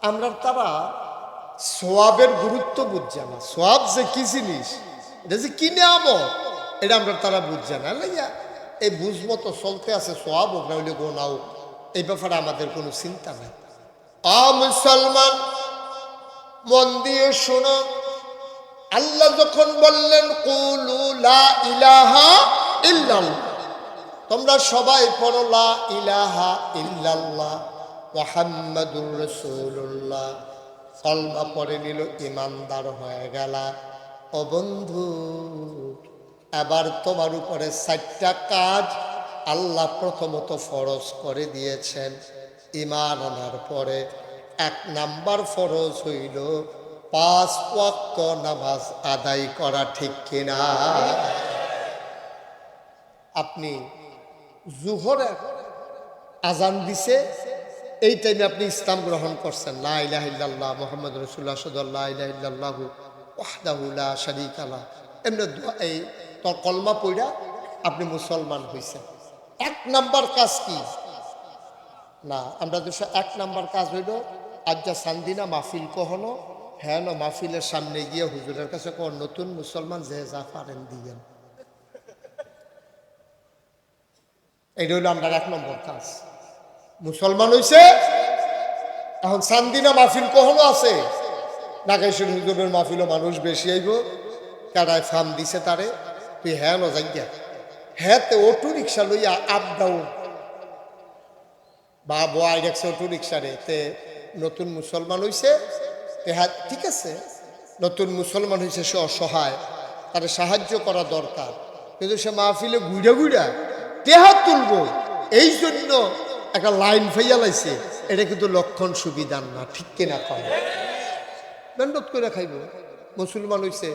আমরা তারা সোয়াবের গুরুত্ব বুঝছে না। সোয়াব যে কি জিনিস, এটা যে কি নিয়ামত, এটা আমরা তারা বুঝছে না। লাইয়া এই বুঝমতো চলতে আছে, সোয়াব হোক না হইলে গোনাও, এই ব্যাপারে আমাদের কোনো চিন্তা নাই। মুসলমান মন দিয়ে শোনো, আল্লাহ যখন বললেন কুলু লা ইলাহা ইল্লাল্লাহ, তোমরা সবাই পড়ো লা ইলাহা ইল্লাল্লাহ মুহাম্মাদুর রাসূলুল্লাহ, কলমা পড়ে নিল, ইমানদার হয়ে গেল। ও বন্ধু, এবার তোমার উপরে 4টা কাজ আল্লাহ প্রথমত ফরজ করে দিয়েছেন ঈমান আনার পরে। 1 নাম্বার ফরজ হইল 5 ওয়াক্ত নামাজ আদায় করা, ঠিক কিনা? আপনি জোহরের আজান দিছে, এই টাইমে আপনি ইসলাম গ্রহণ করছেন, লা ইলাহা ইল্লাল্লাহ মুহাম্মাদুর রাসূলুল্লাহ সাল্লাল্লাহু আলাইহি ইল্লাল্লাহু ওয়াহদাহু লা শারীকা লাহ, এমনি এই তো কলমা পড়া আপনি মুসলমান হইছেন। 1 নাম্বার কাজ কি? না, আমরা 1 নাম্বার কাজ হইল আজ্জা সান্দিনা মাহফিল কহনো, হ্যাঁ না মাহফিলের সামনে গিয়ে হুজুরের কাছে কোন নতুন মুসলমান যে যা পারেন দিয়েন। এইটা হইল আমরা 1 নম্বর কাজ। মুসলমান হইছে, এখন সান্দিনা মাহফিল কখনো আছে, নাগাইশুন হুজুরের মাহফিলও মানুষ বেশি আইব, কারায় ফার্ম দিছে তারে, তুই হ্যাঁ ন যাইয়া হ্যাঁ তে অটো রিক্সা লইয়া আপ ডাউন বা বয় দেখছে অটো রিক্সারে, তে নতুন মুসলমান হইছে, হ্যাঁ ঠিক আছে, নতুন মুসলমান হয়েছে, সে অসহায়, তার সাহায্য করা দরকার, কিন্তু সে মাহফিলে ঘুরে ঘুরে টেহা তুলব এই জন্য একটা লাইন ফাইয়া লাইছে, এটা কিন্তু লক্ষণ সুবিধার না, ঠিক কিনা? কম মেহনত করে খাইব। মুসলমান হইছে,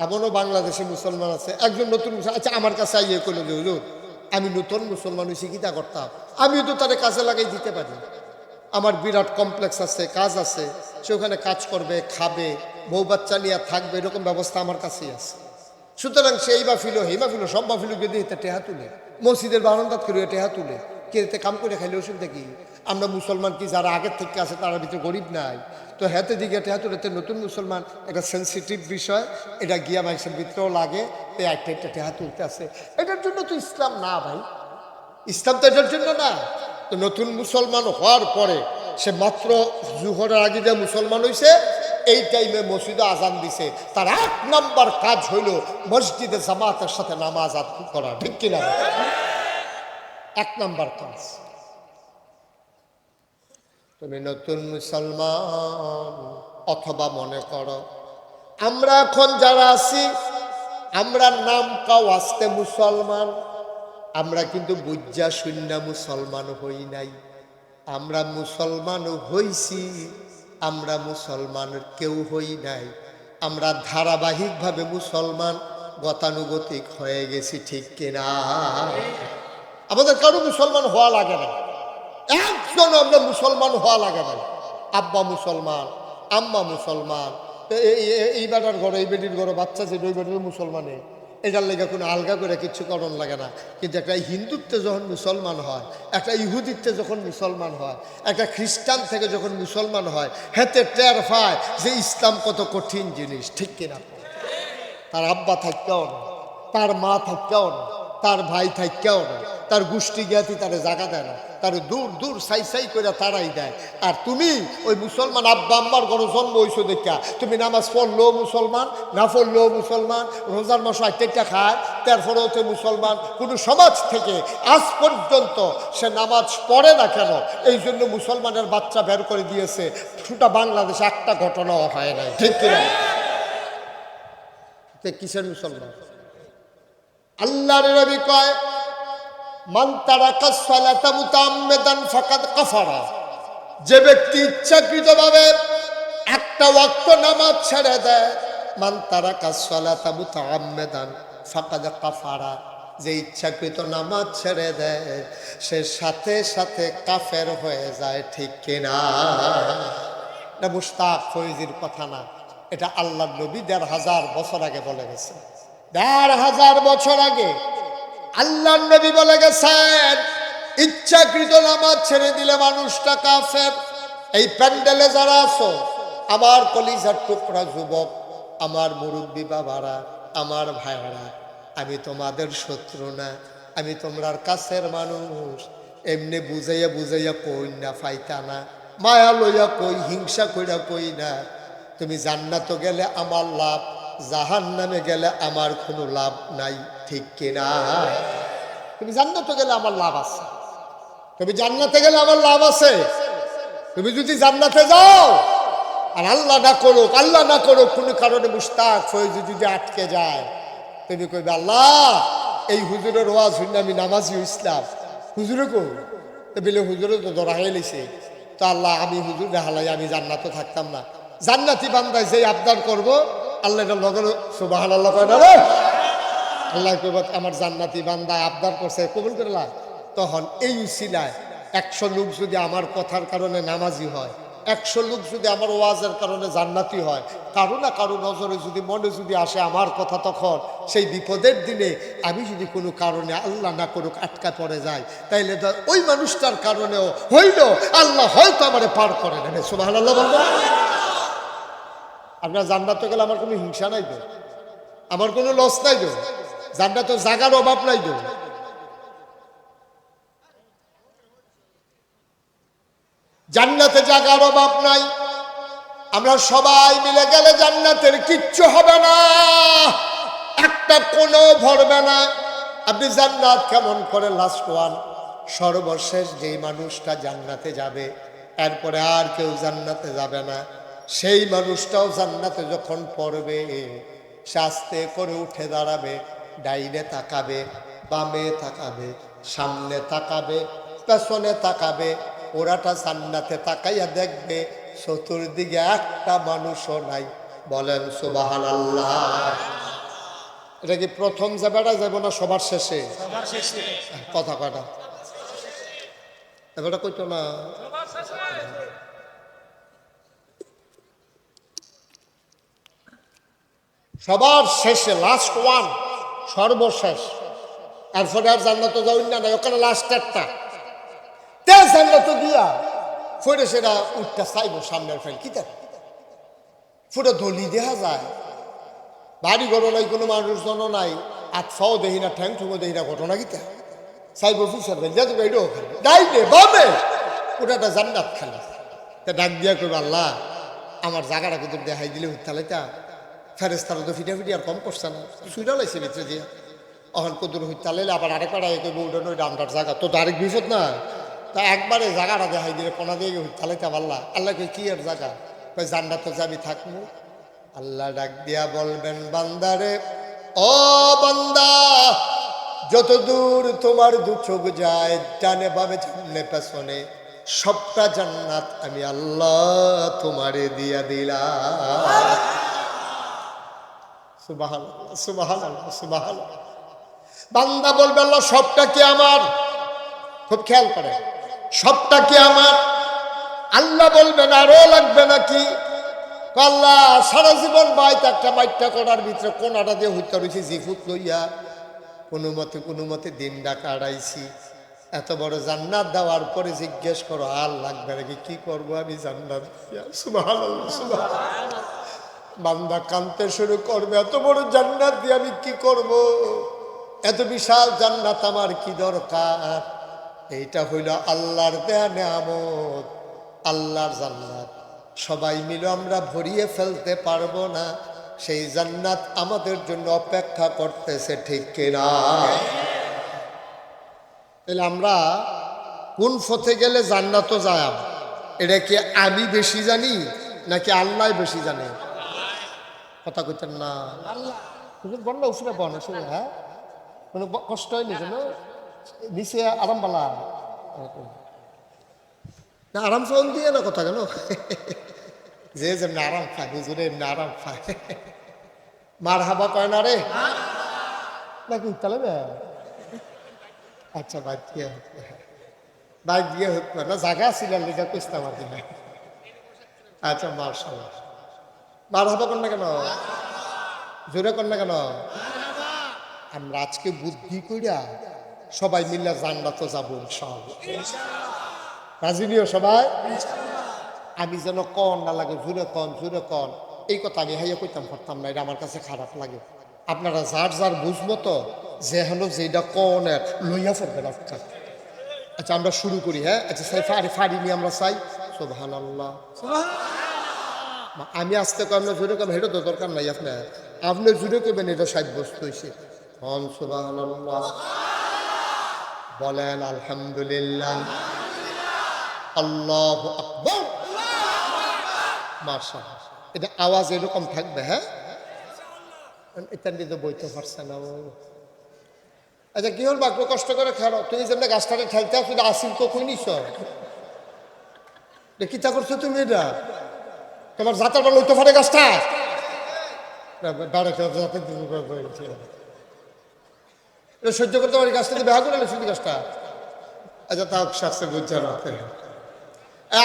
এমনও বাংলাদেশে মুসলমান আছে, একজন নতুন আচ্ছা আমার কাছে আইয়ে করলো যে হুজুর আমি নতুন মুসলমান হয়েছি, কিতা করতাম, আমিও তো তারে কাজে লাগাই দিতে পারি, আমার বিরাট কমপ্লেক্স আছে, কাজ আছে, সে ওখানে কাজ করবে, খাবে, বউ বাচ্চা নিয়ে থাকবে, এরকম ব্যবস্থা আমার কাছেই আছে। সুতরাং সেই মাহফিলও এই মাহফিলও সব মাহফিলও যদি এতে টেহা তুলে, মসজিদের বারান্দাত করে টেহা তুলে, কে এতে কাম করে খাইলে অসুবিধা কি? আমরা মুসলমান কি যারা আগের থেকে আছে তার ভিতরে গরিব নাই? তো হাতে দিকে টেহা তুলে, নতুন মুসলমান একটা সেন্সিটিভ বিষয়, এটা গিয়া মানুষের ভিতরেও লাগে, তো একটা টেহা তুলতে আছে, এটার জন্য তো ইসলাম না ভাই, ইসলাম তো এটার জন্য না। তো নতুন মুসলমান হওয়ার পরে সে মাত্র জুহরের আগে যে মুসলমান হয়েছে, এই টাইমে মসজিদে আজান দিছে, তার 1 নাম্বার কাজ হইল মসজিদে জামাতের সাথে নামাজ আদায় করা, ঠিক কিনা? 1 নাম্বার কাজ। তুমি নতুন মুসলমান, অথবা মনে করো আমরা এখন যারা আছি, আমরা নাম কাও আসতে মুসলমান, আমরা কিন্তু বুজ্জা শূন্য মুসলমান হই নাই, আমরা মুসলমান হইছি, আমরা মুসলমান কেউ হই নাই, আমরা ধারাবাহিকভাবে মুসলমান গতানুগতিক হয়ে গেছি, ঠিক কিনা? আমাদের কারো মুসলমান হওয়া লাগে না, একজন আমরা মুসলমান হওয়া লাগে না, আব্বা মুসলমান, আম্মা মুসলমান, এই বেটার ঘরে এই বেটির ঘরে বাচ্চা ছিল, ওই বেটার মুসলমানে, এটার লেগে কোনো আলগা করে কিচ্ছু করণ লাগে না। কিন্তু একটা হিন্দুত্বে যখন মুসলমান হয়, একটা ইহুদিত্বে যখন মুসলমান হয়, একটা খ্রিস্টান থেকে যখন মুসলমান হয়, হেতে টের পায় যে ইসলাম কত কঠিন জিনিস, ঠিক কিনা? তার আব্বা থাকতেও না, তার মা থাকতেও না, তার ভাই থাকতেও না, তার গোষ্ঠী জ্ঞাতি তারে জায়গা দেয় না, তার দূর দূর সাই সাই করে তারাই দেয়। আর তুমি ওই মুসলমান আব্বা আম্মার ঘরে জন্ম হইছো দেখা তুমি নামাজ পড়লেও মুসলমান, না পড়লেও মুসলমান, রোজার মাস 8টা খায়, তারপরেও তো মুসলমান। কোনো সমাজ থেকে আজ পর্যন্ত সে নামাজ পড়ে না কেন, এই জন্য মুসলমানের বাচ্চা বের করে দিয়েছে, সেটা বাংলাদেশে একটা ঘটনাও হয় নাই, ঠিক কিনা? কিসের মুসলমান? আল্লাহর নবী কয় মান তারাকা সালাতা মুতাআম্মিদান ফাকাদ কাফারা, যে ব্যক্তি ইচ্ছাকৃতভাবে একটা ওয়াক্ত নামাজ ছেড়ে দেয়, মান তারাকা সালাতা মুতাআম্মিদান ফাকাদ কাফারা, যে ইচ্ছাকৃত নামাজ ছেড়ে দেয় সে সাথে সাথে কাফের হয়ে যায়, ঠিক কিনা? এটা মুশতাক ফৈজির কথা না, এটা আল্লাহর নবী ১৫০০ বছর আগে বলে গেছে। ১৫০০ বছর আগে আল্লাহর নবী বলে গেছেন ইচ্ছাকৃত নামাজ ছেড়ে দিলে মানুষটা কাফের। এই প্যান্ডেলে যারা আছো, আমার কলিজার টুকরা যুবক, আমার মুরব্বী বাবারা, আমার ভাইরা, আমি তোমাদের শত্রু না, আমি তোমরার কাছের মানুষ। এমনি বুঝাইয়া বুঝাইয়া কই না, ফাইতা না, মায়া লইয়া কই, হিংসা কইরা কই না। তুমি জান্নাতে গেলে আমার লাভ, জাহান্নামে গেলে আমার কোনো লাভ নাই, ঠিক কিনা? তুমি জান্নাতে গেলে আমার লাভ আছে, তুমি জান্নাতে গেলে আমার লাভ আছে। তুমি যদি জান্নাতে যাও আর আল্লাহ না করুক, আল্লাহ না করুক, কোনো কারণে মুশতাক হয়ে যদি আটকে যায়, তুমি কইবে আল্লাহ এই হুজুরের ওয়াজ শুনে আমি নামাজি ইসলাম, হুজুরে কো বলে হুজুরে তো ধরা হয়ে লেছে, তো আল্লাহ আমি হুজুর হালাই আমি জান্নাতে থাকতাম না। জান্নাতি বান্দায় যে আবদার করবো আল্লাহ এটা লগর সুবহানাল্লাহ কয় না রে, আল্লাহ কইব আমার জান্নাতি বান্দায় আবদার করছে কবুল করলাম। তখন এই উসিলায় 100 লোক যদি আমার কথার কারণে নামাজি হয়, 100 লোক যদি আমার ওয়াজের কারণে জান্নাতি হয়, কারো না কারো নজরে যদি মনে যদি আসে আমার কথা, তখন সেই বিপদের দিনে আমি যদি কোনো কারণে আল্লাহ না করুক আটকা পড়ে যায়, তাইলে ওই মানুষটার কারণেও হইল আল্লাহ হয়তো আমারে পার করে নেবে। সুবহানাল্লাহ বলবেন। আপনার জান্নাতে গেলে আমার কোনো হিংসা নাই তো, আমার কোনো লস নাই তো, জান্নাতে জাগার অভাব নাই তো। জান্নাতে জাগার অভাব নাই। আমরা সবাই মিলে গেলে জান্নাতের কিচ্ছু হবে না, একটা কোনো ভরবে না। আপনি জান্নাত কেমন করে লাস্ট ওয়ান, সর্বশেষ যেই মানুষটা জান্নাতে যাবে, এরপরে আর কেউ জান্নাতে যাবে না, সেই মানুষটাও জান্নাতে যখন পড়বে, আস্তে করে উঠে দাঁড়াবে, ডাইনে তাকাবে, বামে তাকাবে, সামনে তাকাবে, পেছনে তাকাবে, ওরাটা জান্নাতে তাকাইয়া দেখবে চতুর্দিকে একটা মানুষও নাই। বলেন সুবহানাল্লাহ। এটা কি প্রথম যাবেটা যাব না সবার শেষে? কথা কটা এবারটা কইতো না। সবার শেষে, লাস্ট ওয়ান, সর্বশেষ। এরপরে আর জান্নাতে যাওয়ার না, ওখানে লাস্ট একটা তে জান্নাতে গিয়া ফিরে সেটা উঠতে চাইবো সামনের ফেল কি দেখ ফুটে ধলি দেখা যায়, বাড়ি ঘর নাই, কোনো মানুষজন নাই, আতফাও দেখি না, ঠ্যাং ঠুমো দেখি না, ঘটনা গীতা চাইবো ফুসার ফেল যা তুমি এটাও খালি ডাইনে বামে ওটা জান্নাত খালি। তা ডাক দিয়া করবো আল্লাহ আমার জায়গাটা কিন্তু দেখাই দিলে হইতালাইতা, ফেরেস্তারা তো ফিটা ফিটি আর কম করছে না, সুইটা লাইছে ভিতরে দিয়া, অহন কদুর হইতালাইলে আবার আরেকবার কইব উঠানো ওইটা আমটার জায়গা তো আরেক বিপদ না। তা একবারে জায়গাটা দেখাই দিলে কোনা দিয়ে হইতালাইতাম আল্লাহ, আল্লাহ কই কি আর জায়গা, কই জান্নাতে যাবি থাকবো। আল্লাহ ডাক দিয়া বলবেন বান্দারে, ও বান্দা যত দূর তোমার দু চোখ যায়, ডানে বামে সামনে পেছনে সবটা জান্নাত আমি আল্লাহ তোমারে দিয়া দিলাম। সুবহানাল্লাহ সুবহানাল্লাহ সুবহানাল্লাহ। বান্দা বলবে আল্লাহ সবটা কি আমার? খুব খেয়াল করে, সবটা কি আমার? আল্লাহ বলবেন আরো লাগবে নাকি? আল্লাহ সারা জীবন বাইতে একটা বাইটটা করার ভিতরে কোনাটা দিয়ে হইতে রয়েছি জিফুত লইয়া, কোনো মতে দিন ডাকা আড়াইছি, এত বড় জান্নাত দেওয়ার পরে জিজ্ঞেস করো আর লাগবে নাকি? কি করবো আমি জান্নাত? সুবহানাল্লাহ সুবহানাল্লাহ। বান্দা কাঁদতে শুরু করবে, এত বড় জান্নাত দিয়ে আমি কি করব? এত বিশাল জান্নাত আমার কি দরকার? এইটা হইল আল্লাহর দেয়া নেয়ামত, আল্লাহর জান্নাত। সবাই মিলে আমরা ভরিয়ে ফেলতে পারবো না, সেই জান্নাত আমাদের জন্য অপেক্ষা করতেছে, ঠিক কিনা? তাহলে আমরা কোন পথে গেলে জান্নাতও যায়, এটা কি আমি বেশি জানি নাকি আল্লাহ বেশি জানে? কথা কইতেন না, বললো উফরে বন, হ্যাঁ কোনো কষ্ট হয়নি কেন? নিচে আরাম বালা না, আরাম ফোন দিয়ে না কথা কেন? যে যেমনি আরাম খায় হুজুরে এমনি আরাম খায়, মার হাবা কয় না রে নাকি? তাহলে আচ্ছা বাইক দিয়ে হতো, বাইক দিয়ে হতো না, জায়গা ছিল লিখা কুস্তাম আর কি। আচ্ছা মার্শাল্লাহ, মার হাবা কর না কেন? জোরে কর না কেন? আমরা আজকে বুদ্ধি কইরা সবাই মিলে জান্নাতে যাবো ইনশাআল্লাহ। রাজি নিও সবাই? আমি যেন কন না লাগে, জুড়ে কন জুড়ে কন, এই কথা আমি হাইয়া কইতাম পারতাম না, এটা আমার কাছে খারাপ লাগে। আপনারা যার যার বুঝবো তো যে হলো যেটা কন লইয়া ফেলবেন আপনার। আচ্ছা আমরা শুরু করি, হ্যাঁ? আচ্ছা সাই ফাড়ি নিয়ে আমরা চাই সুবহানাল্লাহ। আমি আসতে কম না জুড়ে কম, এটা তো দরকার নাই আপনার, আপনি জুড়ে করবেন, এটা সাব্যস্ত হয়েছে। হন সুবহানাল্লাহ, বলেন আলহামদুলিল্লাহ, আল্লাহু আকবার, মাশাআল্লাহ। এটা আওয়াজ এরকম থাকবে, হ্যাঁ? এটা নিয়ে তো বইতে পারছে না। আচ্ছা কি হল বাক্য কষ্ট করে খেলো, তুমি যেমন গাছটাকে খেলতে আসো, আসিল তো কই নিছ, কিতা করছো তুমি? এটা তোমার জাতের বল লইতে পারে গাছটা, এটা সহ্য করতে পারি, গাছটাতে বেহা করে শুধু গাছটা। আচ্ছা তাও শাস্তে বুঝছে না,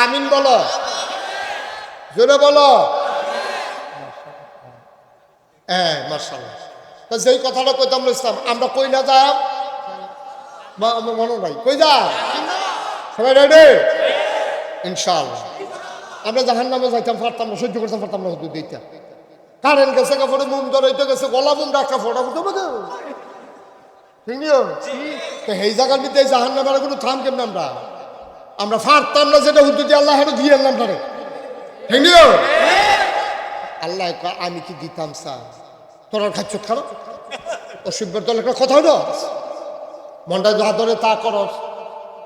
আমিন বলো, জোরে বলো। হ্যাঁ মাশাআল্লাহ। তা যেই কথাটা কইতাম ইসলাম, আমরা কই না যাব, মনে নাই কই যা, সবাই রেডি ইনশাআল্লাহ। আমরা জাহান্নামে যাইতাম পারতাম না, সহ্য করতাম পারতাম না, হুদুদ দিতাম, কারেন্ট গেছে, কাপড়ে মুম ধরাইতে গেছে, গলা মুম ডাকা ফোটা ফুটো বুঝো, ঠিক নিও তো এই জায়গার মধ্যে জাহান্নামের কোনো থাম কেমন, আমরা পারতাম না, যেটা হুদুদ আল্লাহ হারে দিয়ে আনলাম তারে, ঠিক নিও। আল্লাহ আমি কি দিতাম চা, তোর খাচ্ছ খারাপ অসুখের দল একটা কথা হলো, মনটা যা ধরে তা করস,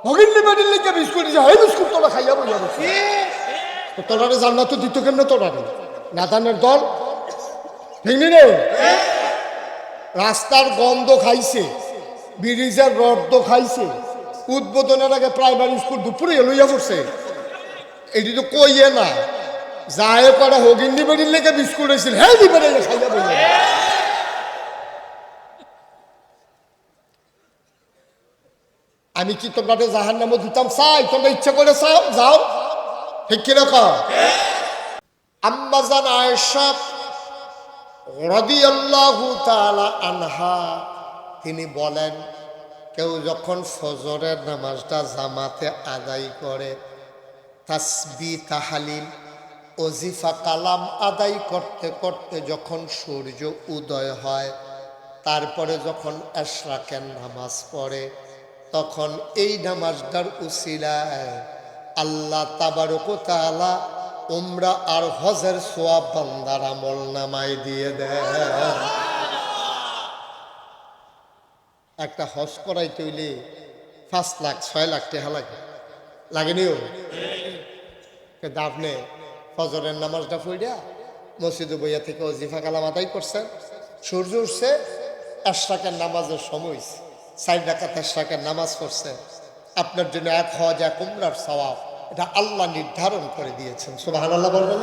ভগিল্লি বাড়ির লিখে বিস্কুট দিছে, এই বিস্কুট তোরা খাইয়া বইয়া বসে, তোরারে জান্নাত তো দিত কেমনে, তোরারে নাদানের দল, ঠিক নি রে? রাস্তার গন্ধ খাইছে, ব্রিজের রড খাইছে, উদ্বোধনের আগে প্রাইমারি স্কুল দুপুরে লইয়া পড়ছে, এটি তো কইয়ে না যায় করে হগিন্দি বাড়ির লেগে বিস্কুট হয়েছিল, হ্যাঁ দিবে খাইয়া বইয়া। আমি কি তোমরা জাহান্নামে দিতাম চাই, তোমরা ইচ্ছা করে চাও যাও, ঠিক কিরকম? আম্মা জান আয়েশা রাদিয়াল্লাহু তাআলা আনহা তিনি বলেন, কেউ যখন ফজরের নামাজটা জামাতে আদায় করে, তাসবিহ তাহলিল ওজিফা কালাম আদায় করতে করতে যখন সূর্য উদয় হয়, তারপরে যখন এশরাকের নামাজ পড়ে, তখন এই নামাজটার উসিলায় আল্লাহ তাবারক ওয়া তাআলা উমরা আর হজের সওয়াব বান্দার আমল নামায় দিয়ে দেয়। একটা হজ করাইতে হইলে 5 লাখ 6 লাখ টাকা লাগে, লাগেনিও? কিন্তু আপনি ফজরের নামাজটা পড়িয়া মসজিদে বইয়া থেকে ওজিফা কালাম আদায় করছেন, সূর্য উঠছে, এশরাকের নামাজের সময় 4 রাকাত এশরাকের নামাজ পড়ছে, আপনার জন্য 1 হজ 1 উমরার সওয়াব এটা আল্লাহ নির্ধারণ করে দিয়েছেন। সুবহানাল্লাহ বলবেন।